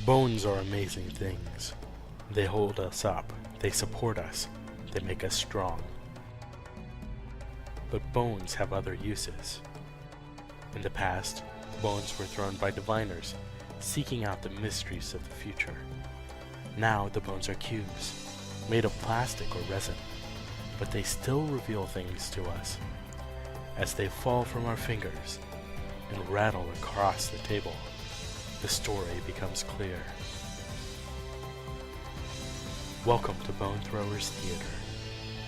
Bones are amazing things. They hold us up, they support us, they make us strong. But bones have other uses. In the past, bones were thrown by diviners, seeking out the mysteries of the future. Now the bones are cubes, made of plastic or resin, but they still reveal things to us. As they fall from our fingers and rattle across the table, the story becomes clear. Welcome to Bone Throwers Theater,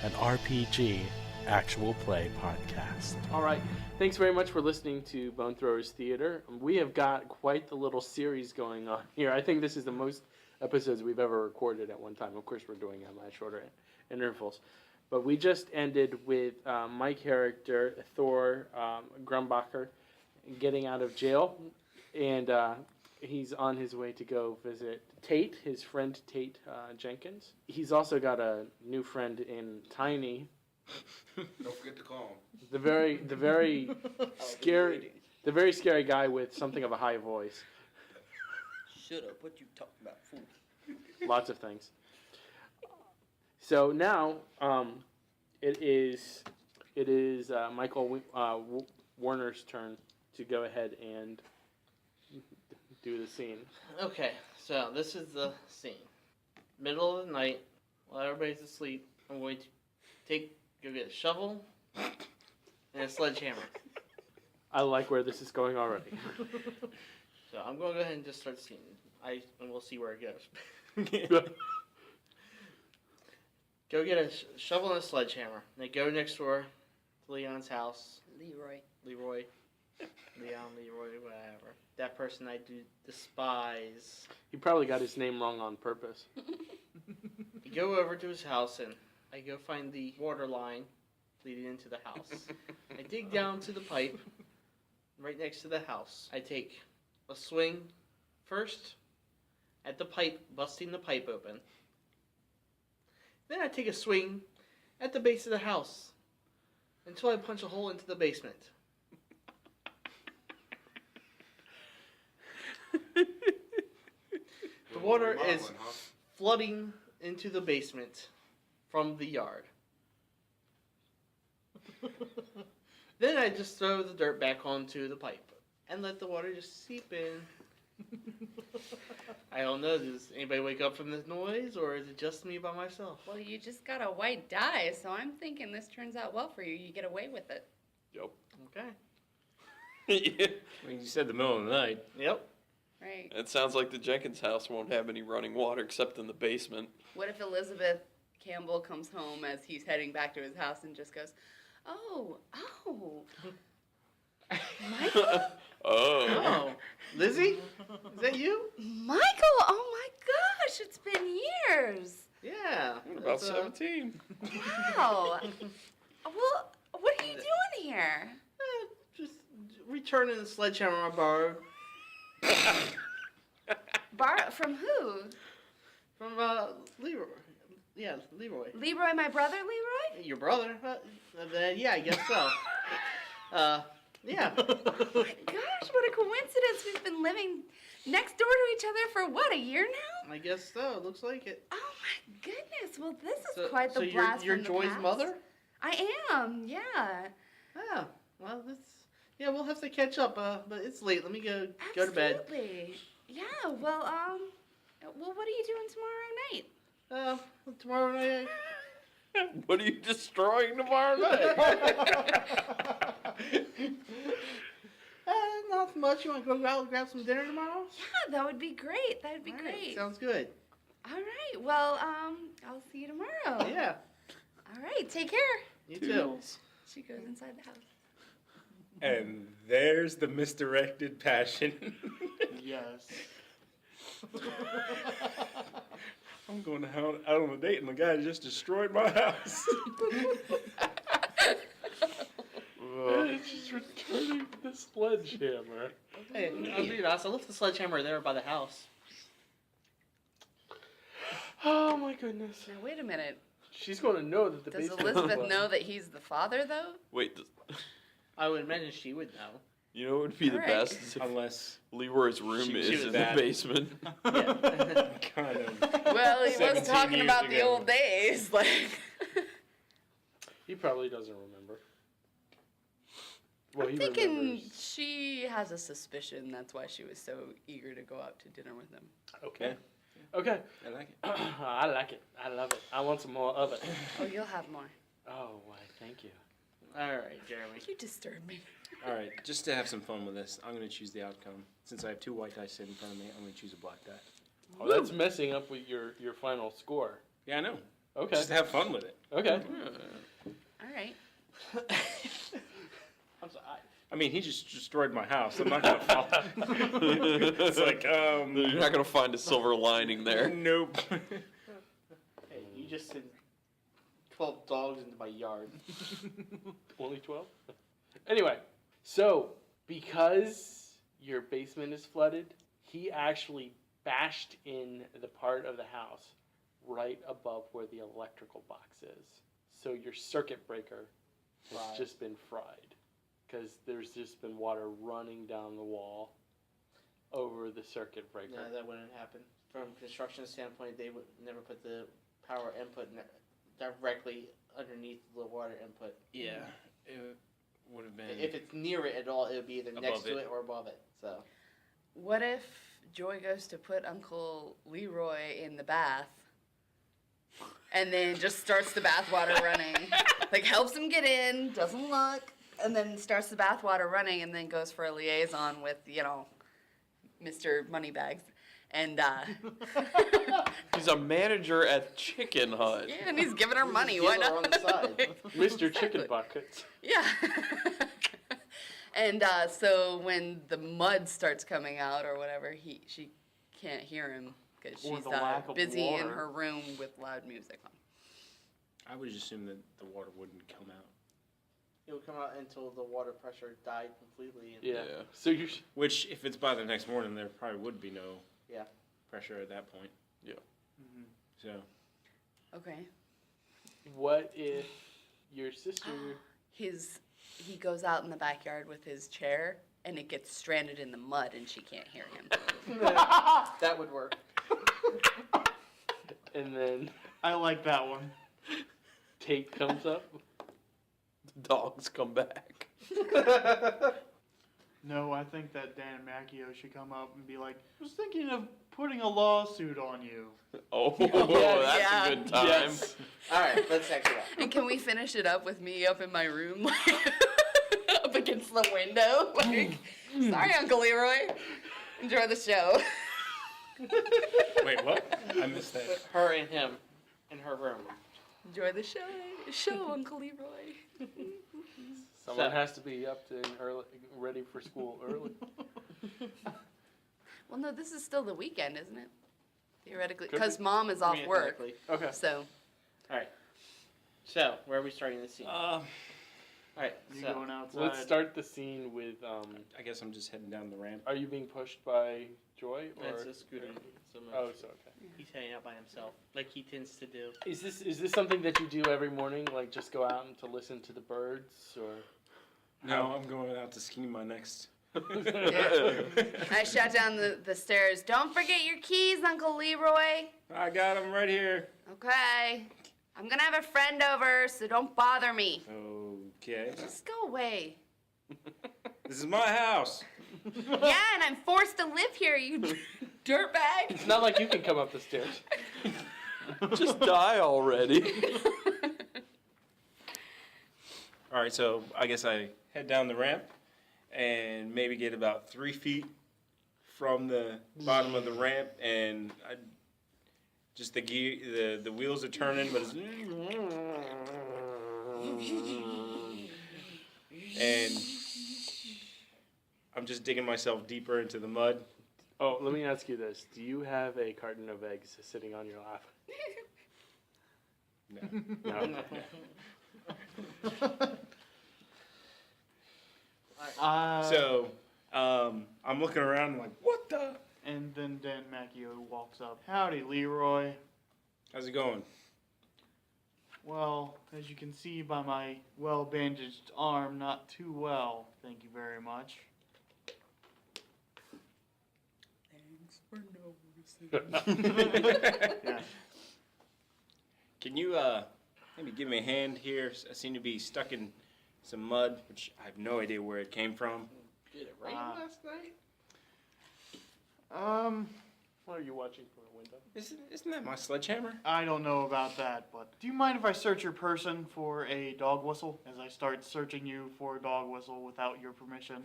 an RPG actual play podcast. All right, thanks very much for listening to Bone Throwers Theater. We have got quite the little series going on here. I think this is the most episodes we've ever recorded at one time. Of course, we're doing them at shorter intervals. But we just ended with my character, Thor, Grumbacher, getting out of jail. And he's on his way to go visit Tate, his friend Tate Jenkins. He's also got a new friend in Tiny. Don't forget to call him. The very scary guy with something of a high voice. Shut up! What you talking about, fool? Lots of things. So now it is Michael Warner's turn to go ahead and do the scene. Okay, so this is the scene. Middle of the night, while everybody's asleep, I'm going to go get a shovel and a sledgehammer. I like where this is going already. So I'm going to go ahead and just start the scene. And we'll see where it goes. Go get a shovel and a sledgehammer. They go next door to Leon's house. Leroy, whatever. That person I do despise. He probably got his name wrong on purpose. You go over to his house and I go find the water line leading into the house. I dig down to the pipe right next to the house. I take a swing first at the pipe, busting the pipe open. Then I take a swing at the base of the house until I punch a hole into the basement. The water is flooding into the basement from the yard. Then I just throw the dirt back onto the pipe and let the water just seep in. I don't know, does anybody wake up from this noise or is it just me by myself? Well, you just got a white die, so I'm thinking this turns out well for you. You get away with it. Yep. Okay. Yeah. I mean, you said the middle of the night. Yep. Right. It sounds like the Jenkins house won't have any running water except in the basement. What if Elizabeth Campbell comes home as he's heading back to his house and just goes, oh, Michael? Oh. Lizzie? Is that you? Michael, oh my gosh, it's been years. Yeah. About 17. Wow. Well, what are you doing here? Just returning the sledgehammer I borrowed. From who? From Leroy. Yeah, Leroy. Leroy, my brother, Leroy? Your brother? Yeah, I guess so. Yeah. Oh my gosh, what a coincidence. We've been living next door to each other for, what, a year now? I guess so. Looks like it. Oh my goodness. Well, this is quite the so blast you're from the Joy's past. mother? I am, yeah. Oh, well, we'll have to catch up, but it's late. Let me go to bed. Absolutely. Yeah, well, what are you doing tomorrow night? Tomorrow night. What are you destroying tomorrow night? Not much. You want to go out and grab some dinner tomorrow? Yeah, that would be great. That would be All great. Right, sounds good. All right. Well, I'll see you tomorrow. Yeah. All right. Take care. You too. She goes inside the house. And there's the misdirected passion. Yes. I'm going out on a date and the guy just destroyed my house. It's just returning the sledgehammer. Hey, I'll be honest. I left the sledgehammer there by the house. Oh my goodness. Now, wait a minute. She's going to know that the Does basement Elizabeth know that he's the father, though? Wait. I would imagine she would know. You know what would be the Alright. best? Is if Unless Leroy's room She is was in bad. the basement. kind of. Well, he was 17 talking years about the ago. old days. Like, He probably doesn't remember. Well, I'm he thinking remembers. she has a suspicion that's why she was so eager to go out to dinner with him. Okay. Okay. I like it. I like it. I love it. I want some more of it. Oh, you'll have more. Oh, why? Thank you. All right, Jeremy. You disturb me. All right, just to have some fun with this, I'm going to choose the outcome. Since I have 2 white dice sitting in front of me, I'm going to choose a black die. Oh, that's messing up with your final score. Yeah, I know. Okay. Just to have fun with it. Okay. All right. I'm sorry. I mean, he just destroyed my house. I'm not going to fall. It's like, You're not gonna find a silver lining there. Nope. Hey, you just sent 12 dogs into my yard. Only 12? Anyway, so because your basement is flooded, he actually bashed in the part of the house right above where the electrical box is. So your circuit breaker has Fried. just been fried because there's just been water running down the wall over the circuit breaker. No, that wouldn't happen. From a construction standpoint, they would never put the power input directly underneath the water input. Yeah, it would have been. If it's near it at all, it would be either next Above to it. it or above it. So What if Joy goes to put Uncle Leroy in the bath and then just starts the bath water running? Like, helps him get in, doesn't look, and then starts the bath water running and then goes for a liaison with, Mr. Moneybags. And, He's a manager at Chicken Hut. yeah, and he's giving her money. Give Why her not? on the side. Mr. Chicken Buckets. Yeah. And so when the mud starts coming out or whatever, she can't hear him because Or she's the lack of busy in water. her room with loud music on. I would assume that the water wouldn't come out. It would come out until the water pressure died completely. And Yeah. Yeah. So you Which, if it's by the next morning, there probably would be no Yeah. pressure at that point. Yeah. So, Okay. what if your sister He goes out in the backyard with his chair and it gets stranded in the mud and she can't hear him. That would work. and then I like that one. Tate comes up? Dogs come back. No, I think that Dan Macchio should come up and be like, I was thinking of putting a lawsuit on you. Oh, Yes. that's Yeah. a good time. Yes. All right, let's check it out. And can we finish it up with me up in my room, like, up against the window? Like, sorry, Uncle Leroy. Enjoy the show. wait, what? I missed that. Her and him in her room. Enjoy the show, Uncle Leroy. Someone has to be up to early, ready for school early. Well, no, this is still the weekend, isn't it? Theoretically, Could because be. Mom is off work, Theoretically. Okay. so. All right. So, where are we starting the scene? All right. You So, going outside? Let's start the scene with, I guess I'm just heading down the ramp. are you being pushed by Joy? Or that's a scooter. So Oh, so okay. he's hanging out by himself, like he tends to do. Is this something that you do every morning, like just go out and to listen to the birds, or? No, I'm going out to ski my next. I shot down the stairs. Don't forget your keys, Uncle Leroy. I got him right here. Okay. I'm gonna have a friend over, so don't bother me. Okay. Just go away. This is my house. Yeah, and I'm forced to live here, you dirtbag. It's not like you can come up the stairs. Just die already. All right, so I guess I head down the ramp and maybe get about 3 feet from the bottom of the ramp, and just the gear, the wheels are turning, but it's and I'm just digging myself deeper into the mud. Oh, let me ask you this: do you have a carton of eggs sitting on your lap? No. No. So I'm looking around like, what the? And then Dan Macchio walks up. Howdy, Leroy. How's it going? Well, as you can see by my well-bandaged arm, not too well, thank you very much. Yeah. Can you maybe give me a hand here? I seem to be stuck in some mud, which I have no idea where it came from. Did it rain last night? What are you watching from a window? Isn't that my sledgehammer? I don't know about that, but do you mind if I search your person for a dog whistle as I start searching you for a dog whistle without your permission?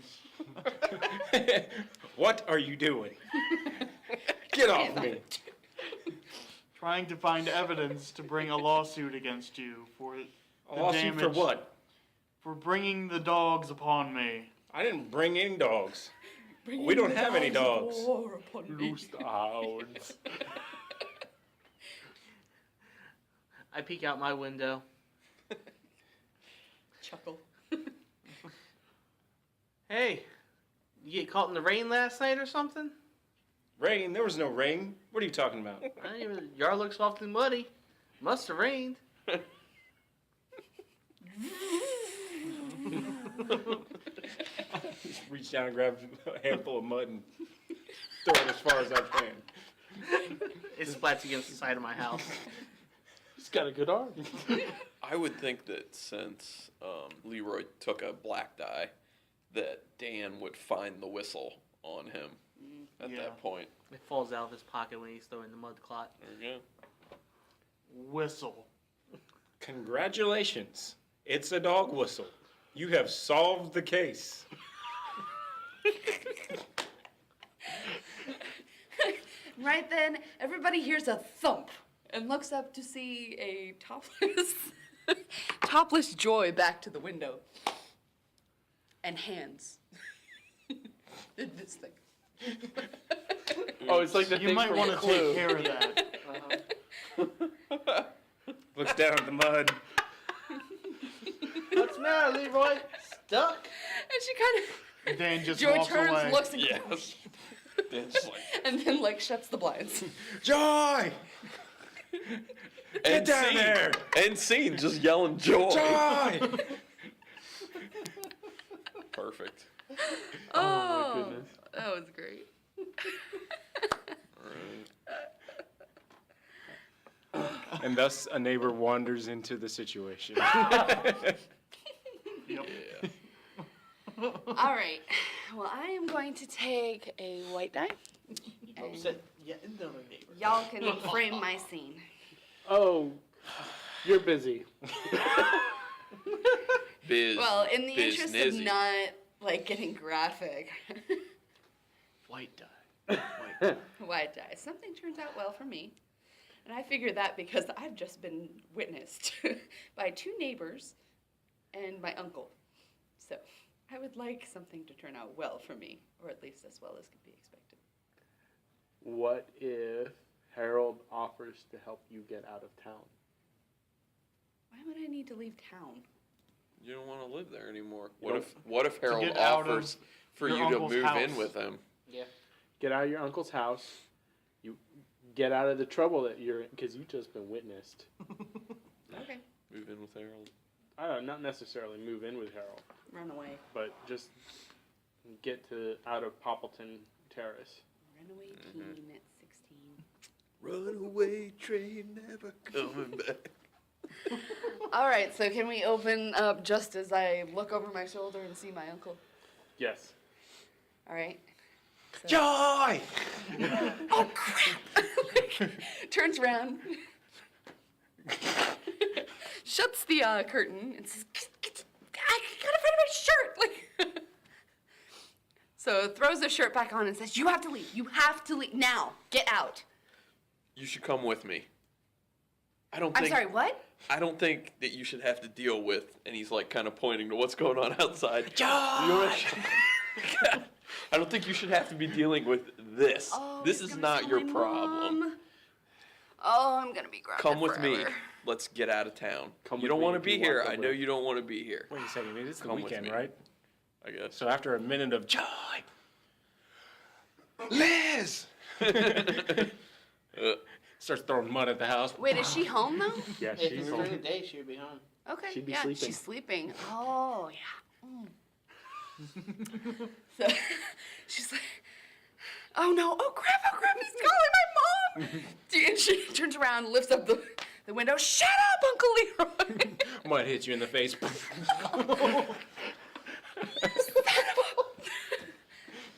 What are you doing? Get off me! Trying to find evidence to bring a lawsuit against you for A the lawsuit for damage- what? For bringing the dogs upon me. I didn't bring any dogs. We don't have any dogs. Loose the hounds. I peek out my window. Chuckle. Hey, you get caught in the rain last night or something? Rain? There was no rain. What are you talking about? I didn't even. Yard looks awfully muddy. Must have rained. Just reach down and grab a handful of mud and throw it as far as I can. It splats against the side of my house. He's got a good arm. I would think that since Leroy took a black die, that Dan would find the whistle on him at Yeah. that point. It falls out of his pocket when he's throwing the mud clot. There you Whistle. Congratulations. It's a dog whistle. You have solved the case. Right then, everybody hears a thump and looks up to see a topless Joy back to the window. And hands. This thing. Oh, it's like the You thing might from want to Clue. take care of that. Looks down at the mud. What's the matter, Leroy? Stuck? And she kind of, Dan just Joy walks turns, away. looks, and, Yes. Dan's just like, and then like shuts the blinds. Joy! Get down scene. there! End scene, just yelling joy. Joy! Perfect. Oh, my goodness. that was great. And thus a neighbor wanders into the situation. Yep. Yeah. All right. Well, I am going to take a white die. And Upset yet another neighbor. y'all can frame my scene. Oh, you're busy. Well, in the interest of Biznizzy. not like getting graphic, White die. white die. Something turns out well for me, and I figure that because I've just been witnessed by two neighbors and my uncle. So I would like something to turn out well for me, or at least as well as could be expected. What if Harold offers to help you get out of town? Why would I need to leave town? You don't want to live there anymore. Nope. What if Harold get out of offers for your you to uncle's move house. in with him? Yeah. Get out of your uncle's house. You get out of the trouble that you're in because you've just been witnessed. Okay. Move in with Harold. I don't know, not necessarily move in with Harold, Run away. but just get to out of Poppleton Terrace. Runaway teen at 16. Runaway train never coming back. All right, so can we open up just as I look over my shoulder and see my uncle? Yes. All right. So- Joy! Oh crap! Turns around, shuts the curtain, and says, "I gotta find my shirt!" Like, so throws the shirt back on and says, "You have to leave. You have to leave now. Get out." You should come with me. I'm sorry. What? I don't think that you should have to deal with, and he's like kind of pointing to what's going on outside. Joy! I don't think you should have to be dealing with this. Oh, This he's is gonna not tell your my problem. mom. Oh, I'm gonna be grounded Come with me. forever. Let's get out of town. Come You with don't me want to if be you want here. to I know live. you don't want to be here. Wait a second, it's the Come with weekend, me. right? I guess. So after a minute of joy, Liz starts throwing mud at the house. Wait, is she home though? Yeah, If she's it were during the home. day, she would be home. Okay, She'd be yeah, sleeping. she's sleeping. Oh, yeah. So she's like, oh no, oh crap, he's calling my mom. And she turns around, lifts up the window. Shut up, Uncle Leroy. Might hit you in the face.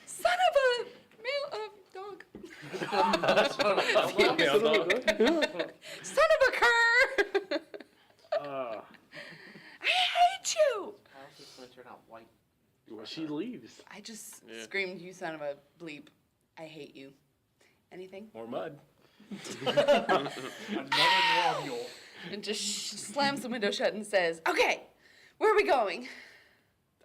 Son of a dog. Son of a cur. I hate you. How is this going to turn out white? Well, she leaves. I just screamed, you son of a bleep. I hate you. Anything? More mud. Another globule. And just slams the window shut and says, okay, where are we going?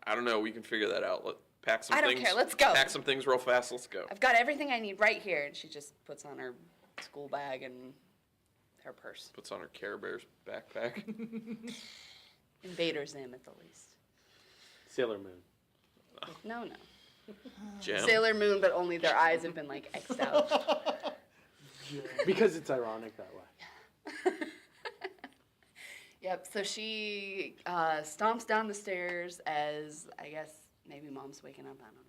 I don't know. We can figure that out. Pack some I don't things. care. Let's go. Pack some things real fast. Let's go. I've got everything I need right here. And she just puts on her school bag and her purse. Puts on her Care Bears backpack. Invaders them at the least. Sailor Moon. No. Gem. Sailor Moon, but only their eyes have been like X'd out. Because it's ironic that way. Yep, so she stomps down the stairs as, I guess, maybe mom's waking up. I don't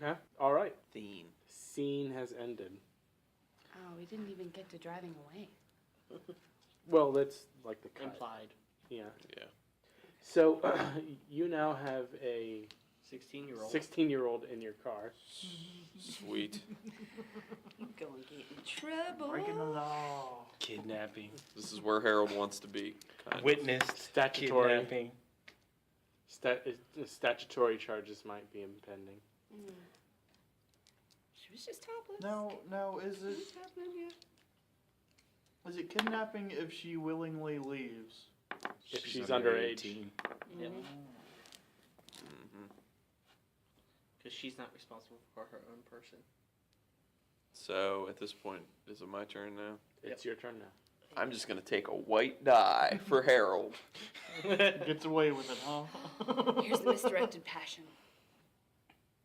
know. Okay. All right. Scene has ended. Oh, we didn't even get to driving away. Well, that's like the cut. Implied. Yeah. Yeah. So you now have a 16-year-old. 16-year-old in your car. Sweet. You gonna get in trouble. Breaking the law. Kidnapping. This is where Harold wants to be. Kind of. Witnessed. Statutory. Kidnapping. Statutory charges might be impending. She was just topless. No, is it? What's happening here? Is it kidnapping if she willingly leaves? If she's underage. 18. Yep. Mm-hmm. Because she's not responsible for her own person. So at this point, is it my turn now? It's your turn now. I'm just gonna take a white die for Harold. Gets away with it, huh? Here's the misdirected passion.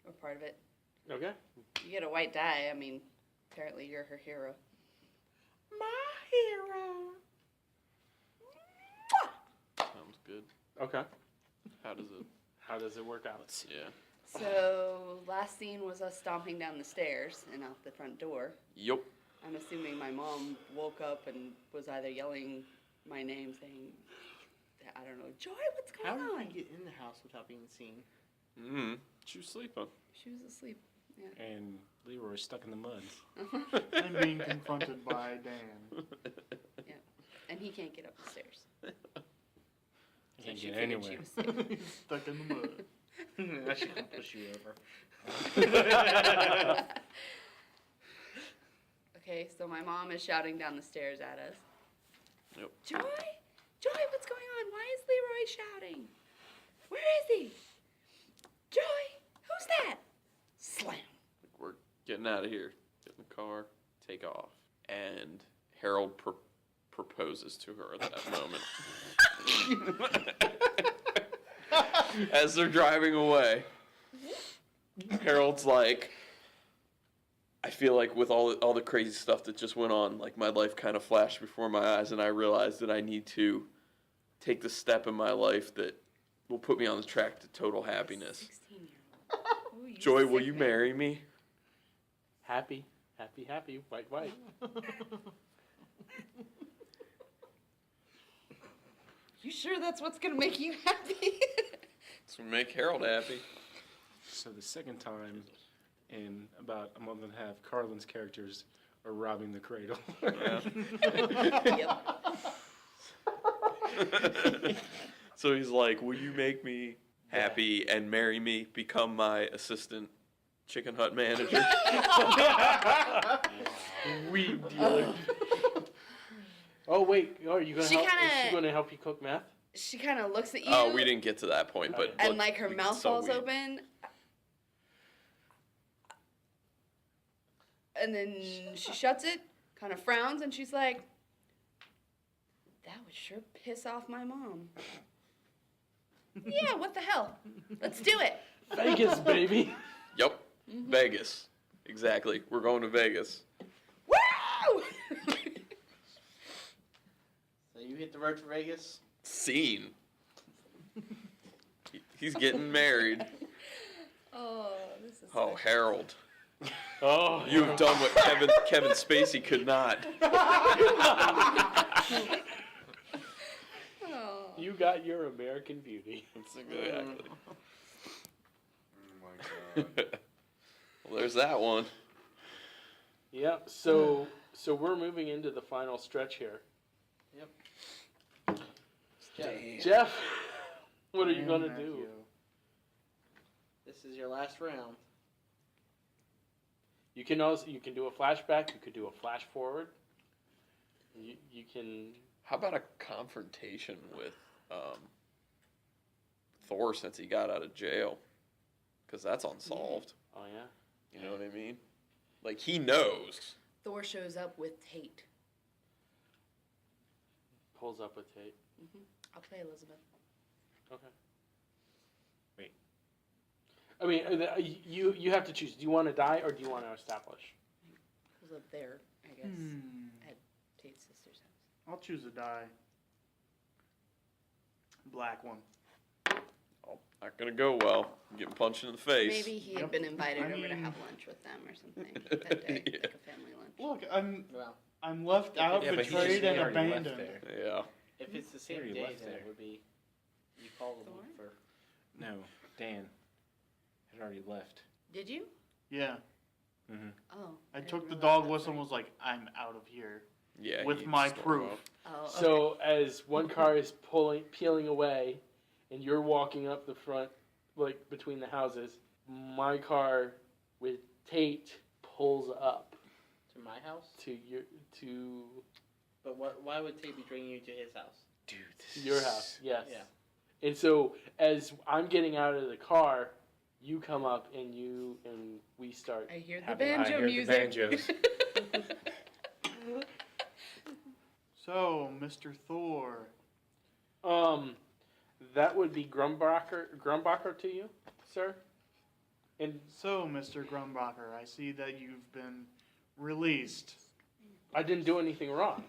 Or part of it. Okay. You get a white die, I mean, apparently you're her hero. My hero. Sounds good. Okay. How does it work out? Yeah. So, last scene was us stomping down the stairs and out the front door. Yup. I'm assuming my mom woke up and was either yelling my name, saying, I don't know, Joy, what's How going did on? I get in the house without being seen? She was sleeping. She was asleep. Yeah. And Leroy stuck in the mud. And being confronted by Dan. Yeah. And he can't get up the stairs. He can't she get figured anywhere. she was safe. He's stuck in the mud. I should come push you over. Okay, so my mom is shouting down the stairs at us. Yep. Joy? Joy, what's going on? Why is Leroy shouting? Where is he? Joy? Who's that? Slam. We're getting out of here. Get in the car. Take off. And Harold proposes to her at that moment. As they're driving away, Harold's like, I feel like with all the crazy stuff that just went on, like my life kind of flashed before my eyes, and I realized that I need to take the step in my life that will put me on the track to total happiness. 16-year-old. Ooh, Joy, will sick you man. marry me? Happy, white. You sure that's what's gonna make you happy? This will make Harold happy. So the second time in about a month and a half, Carlin's characters are robbing the cradle. Yeah. Yep. So he's like, will you make me happy and marry me, become my assistant chicken hut manager? Weed dealer. Oh wait, are you gonna She help? Is kinda- she gonna help you cook meth? She kind of looks at you. Oh, we didn't get to that point, but And look, like her we mouth saw falls weed. open. And then she shuts it, kind of frowns, and she's like, that would sure piss off my mom. Yeah, what the hell? Let's do it. Vegas, baby. Yep, Vegas. Exactly. We're going to Vegas. Woo! So you hit the road for Vegas? Scene. He's getting married. Oh, this is Oh, so- Harold. Oh, You have done what Kevin Spacey could not. Oh. you got your American Beauty. That's exactly. Oh my god. Well, there's that one. Yep. So we're moving into the final stretch here. Jeff, what are you Dan gonna Macchio. do? This is your last round. You can do a flashback. You could do a flash forward. You can. How about a confrontation with Thor since he got out of jail? Because that's unsolved. Oh yeah. You know what I mean? Like, he knows. Thor shows up with Tate. Pulls up with Tate. I'll play Elizabeth. Okay. Wait. I mean, you have to choose. Do you want to die or do you want to establish? Who's up there, I guess, at Tate's sister's house. I'll choose a die. Black one. Oh, not gonna go well. I'm getting punched in the face. Maybe he had Yep. been invited I over to mean- have lunch with them or something that day, Yeah. like a family lunch. Look, Well, I'm left out, Yeah, but he betrayed, and already left abandoned. there. Yeah. if it's the same already day, left then it there. would be. You call them Thor? for. No, Dan had already left. Did you? Yeah. Mm-hmm. Oh. I didn't took the realize dog that whistle and part. was like, I'm out of here. Yeah. With he my stormed proof. off. Oh, okay. So as one car is peeling away, and you're walking up the front, like between the houses, my car with Tate pulls up To my house? to But why would Tate be bringing you to his house? Dude, this your is- house. Yes. Yeah. And so as I'm getting out of the car, you come up and we start. I hear the having- I banjo hear the music. banjos. So, Mr. Thor. That would be Grumbacher to you, sir. And So, Mr. Grumbacher, I see that you've been released. I didn't do anything wrong.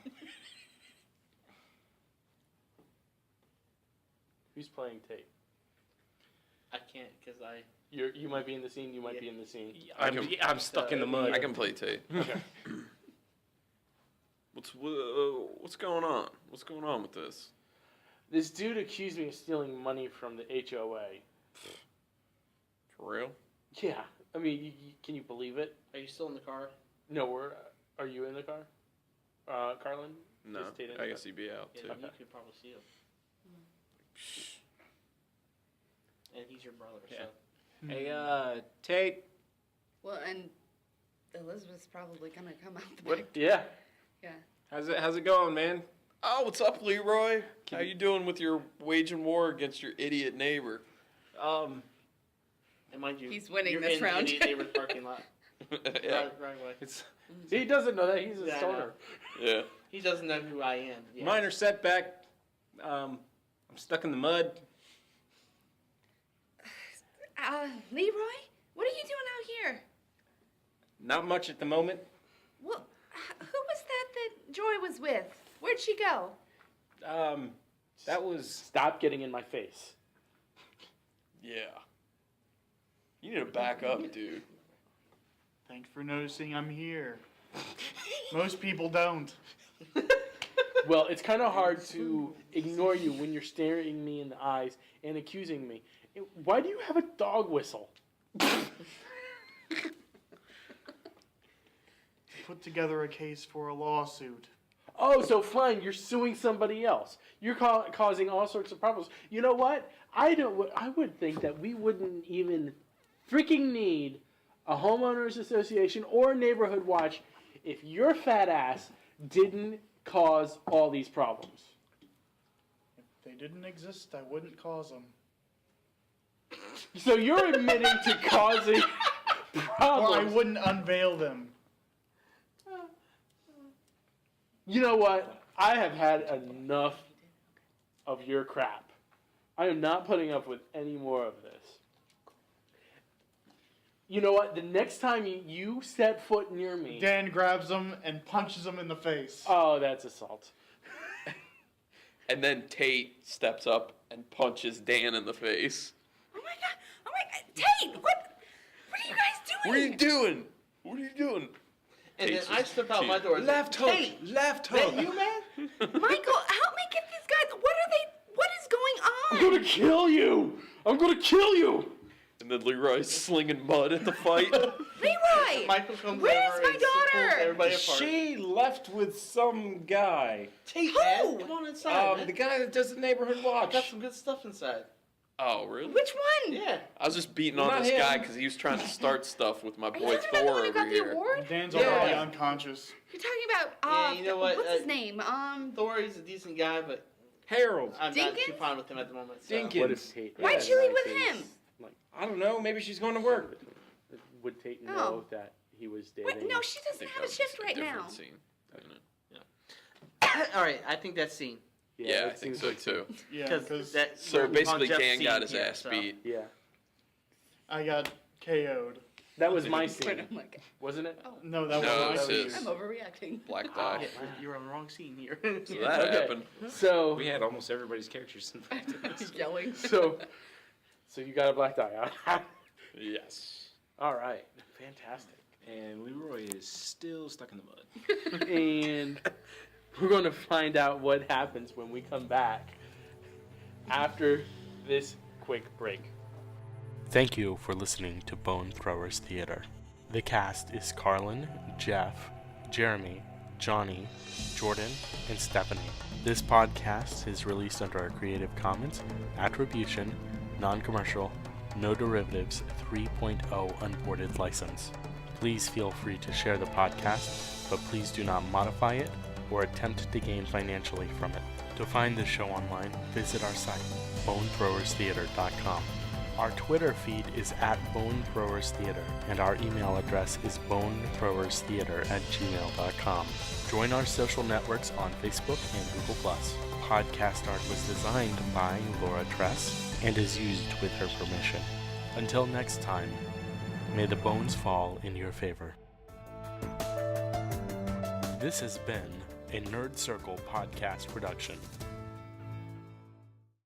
Who's playing Tate? I can't because I. You might be in the scene. You might be in the scene. I'm stuck in the mud. I can play Tate. Okay. What's going on? What's going on with this? This dude accused me of stealing money from the HOA. For real? Yeah. I mean, can you believe it? Are you still in the car? No, are you in the car? Carlin? No. Is Tate in the I car? guess he'd be out Yeah, too. you could probably see him. And he's your brother, Yeah. so. Hey, Tate. Well, and Elizabeth's probably gonna come out the What? back. Yeah. Yeah. How's it going, man? Oh, what's up, Leroy? How you doing with your waging war against your idiot neighbor? And mind you, He's winning you're this in round. the neighbor's parking lot. Yeah. Right away. It's He doesn't know that. He's a Yeah, I stoner. Yeah. He doesn't know who I am. Yet. minor setback. I'm stuck in the mud. Leroy, what are you doing out here? Not much at the moment. Well, who was that Joy was with? Where'd she go? That was Stop getting in my face. Yeah. You need to back up, dude. Thanks for noticing I'm here. Most people don't. Well, it's kind of hard to ignore you when you're staring me in the eyes and accusing me. Why do you have a dog whistle? Put together a case for a lawsuit. Oh, so fine, you're suing somebody else. You're causing all sorts of problems. You know what? I would think that we wouldn't even freaking need a homeowners association or a neighborhood watch if your fat ass didn't cause all these problems. If they didn't exist, I wouldn't cause them. So you're admitting to causing Or I problems. wouldn't unveil them. You know what? I have had enough of your crap. I am not putting up with any more of this. You know what? The next time you set foot near me... Dan grabs them and punches them in the face. Oh, that's assault. And then Tate steps up and punches Dan in the face. Oh my god! Tate, what are you guys doing? What are you doing? What are you doing? And then Jesus. I step out my door. Left hook. Hey, Left that hook. you, man? Michael, help me get these guys. What is going on? I'm gonna kill you! I'm gonna kill you! And then Leroy's slinging mud at the fight. Leroy! Michael comes Where's over my and pulls daughter? everybody apart. She left with some guy. Tate, Who? man, come on inside, man. The guy that does the neighborhood watch. Got some good stuff inside. Oh, really? Which one? Yeah. I was just beating Not on this him. guy because he was trying to start stuff with my Are you boy talking about the Thor one who over got the here. award? Dan's Yeah. already unconscious. You're talking about, Yeah, you know what, what's his name? Thor, he's a decent guy, but Harold. I'm not too Dinkins? fond with him at the moment. So. Dinkins. What if Tate? Why'd you leave with him? I don't know. Maybe she's going to work. Would Tate know Oh. that he was dating? Wait, no, she I doesn't think have that a was shift just a right now. different scene, isn't it? All right, I think that's scene. Yeah, I it think seems so like too. Yeah, Because because that. So we're on basically, Jeff's Dan scene got his here, ass so. beat. Yeah, I got KO'd. that was my Wait, scene, I'm like, wasn't it? No, that No, was it's you. his. I'm overreacting. Black Oh, die. you're on the wrong scene here. So that Okay. happened. So, We had almost everybody's characters in front of us. Yelling. so you got a black die out. Yes. All right, fantastic. And Leroy is still stuck in the mud. And we're going to find out what happens when we come back after this quick break. Thank you for listening to Bone Throwers Theater. The cast is Carlin, Jeff, Jeremy, Johnny, Jordan, and Stephanie. This podcast is released under a Creative Commons Attribution, Non-Commercial, No Derivatives 3.0 Unported license. Please feel free to share the podcast, but please do not modify it or attempt to gain financially from it. To find the show online, visit our site, bonethrowerstheater.com. Our Twitter feed is @bonethrowerstheater, and our email address is bonethrowerstheater@gmail.com. Join our social networks on Facebook and Google+. Podcast art was designed by Laura Tress and is used with her permission. Until next time, may the bones fall in your favor. This has been a Nerd Circle podcast production.